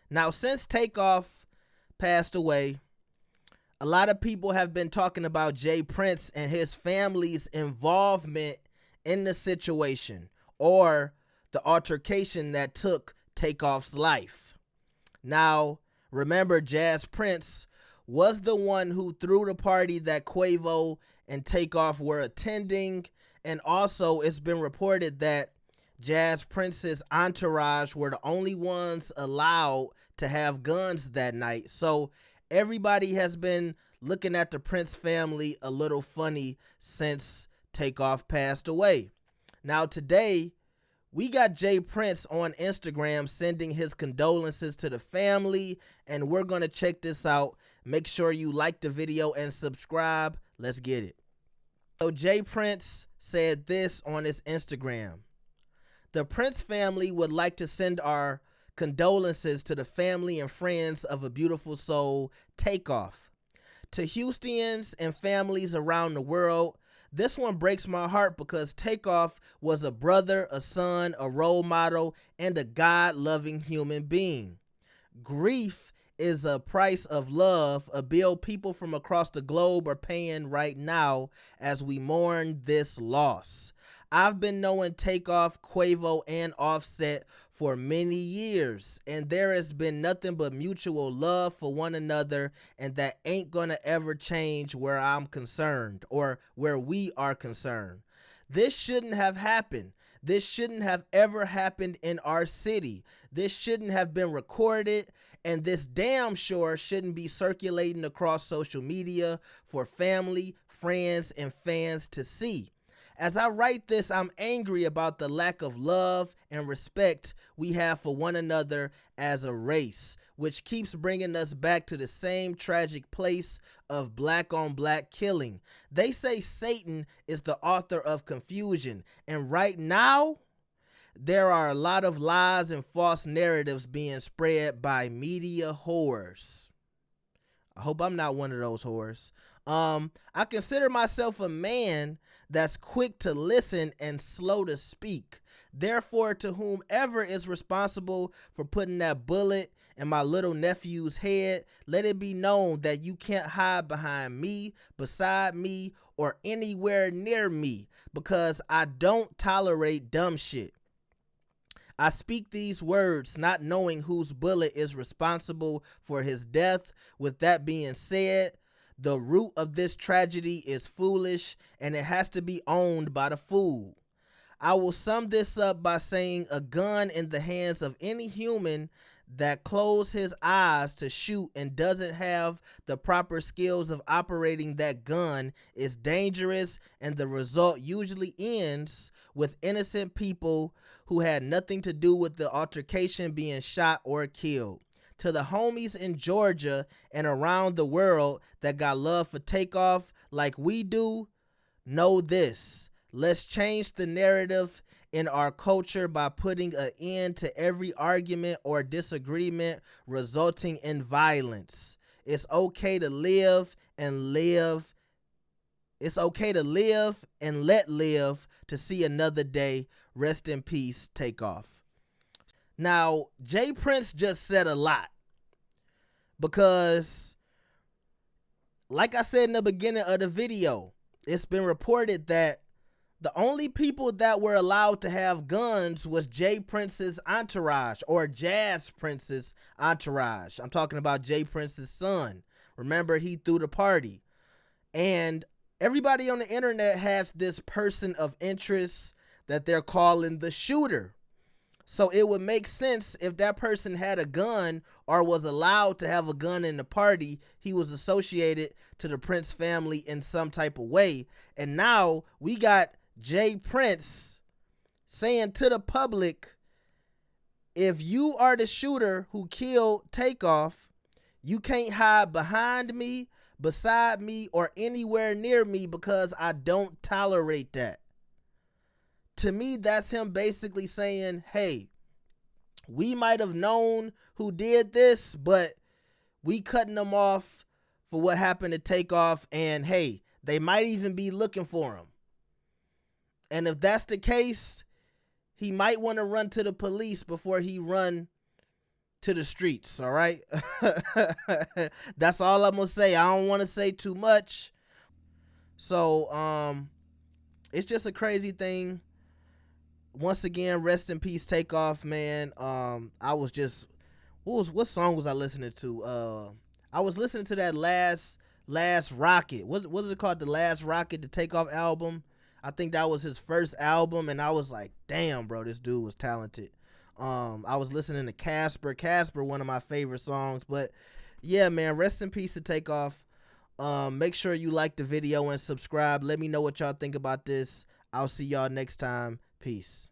Now, since TakeOff passed away, a lot of people have been talking about Jay Prince and his family's involvement in the situation or the altercation that took TakeOff's life. Now, remember, Jazz Prince was the one who threw the party that Quavo and TakeOff were attending, and also it's been reported that Jazz Prince's entourage were the only ones allowed to have guns that night. So everybody has been looking at the Prince family a little funny since TakeOff passed away. Now today, we got Jay Prince on Instagram sending his condolences to the family, and we're going to check this out. Make sure you like the video and subscribe. Let's get it. So Jay Prince said this on his Instagram. The Prince family would like to send our condolences to the family and friends of a beautiful soul, TakeOff. To Houstonians and families around the world, this one breaks my heart because TakeOff was a brother, a son, a role model, and a God-loving human being. Grief is a price of love, a bill people from across the globe are paying right now as we mourn this loss. I've been knowing TakeOff, Quavo, and Offset for many years, and there has been nothing but mutual love for one another, and that ain't gonna ever change where I'm concerned, or where we are concerned. This shouldn't have happened. This shouldn't have ever happened in our city. This shouldn't have been recorded, and this damn sure shouldn't be circulating across social media for family, friends, and fans to see. As I write this, I'm angry about the lack of love and respect we have for one another as a race, which keeps bringing us back to the same tragic place of black on black killing. They say Satan is the author of confusion, and right now, there are a lot of lies and false narratives being spread by media whores. I hope I'm not one of those whores. I consider myself a man that's quick to listen and slow to speak. Therefore, to whomever is responsible for putting that bullet in my little nephew's head, let it be known that you can't hide behind me, beside me, or anywhere near me, because I don't tolerate dumb shit. I speak these words not knowing whose bullet is responsible for his death. With that being said, the root of this tragedy is foolish, and it has to be owned by the fool. I will sum this up by saying a gun in the hands of any human that closes his eyes to shoot and doesn't have the proper skills of operating that gun is dangerous, and the result usually ends with innocent people who had nothing to do with the altercation being shot or killed. To the homies in Georgia and around the world that got love for TakeOff like we do, know this. Let's change the narrative in our culture by putting an end to every argument or disagreement resulting in violence. It's okay to live and live. It's okay to live and let live to see another day. Rest in peace, TakeOff. Now, Jay Prince just said a lot because, like I said in the beginning of the video, it's been reported that the only people that were allowed to have guns was Jay Prince's entourage, or Jazz Prince's entourage. I'm talking about Jay Prince's son. Remember, he threw the party. And everybody on the internet has this person of interest that they're calling the shooter. So it would make sense if that person had a gun or was allowed to have a gun in the party, he was associated to the Prince family in some type of way. And now we got Jay Prince saying to the public, if you are the shooter who killed TakeOff, you can't hide behind me, beside me, or anywhere near me because I don't tolerate that. To me, that's him basically saying, hey, we might have known who did this, but we cutting them off for what happened to TakeOff, and hey, they might even be looking for him. And if that's the case, he might want to run to the police before he run to the streets, all right? That's all I'm gonna say. I don't want to say too much. So it's just a crazy thing. Once again, rest in peace, TakeOff, man. I was just what song was I listening to? I was listening to that last Rocket. What is it called? The Last Rocket, the TakeOff album. I think that was his first album, and I was like, damn, bro, this dude was talented. I was listening to Casper, one of my favorite songs. But yeah, man, rest in peace to TakeOff. Make sure you like the video and subscribe. Let me know what y'all think about this. I'll see y'all next time. Peace.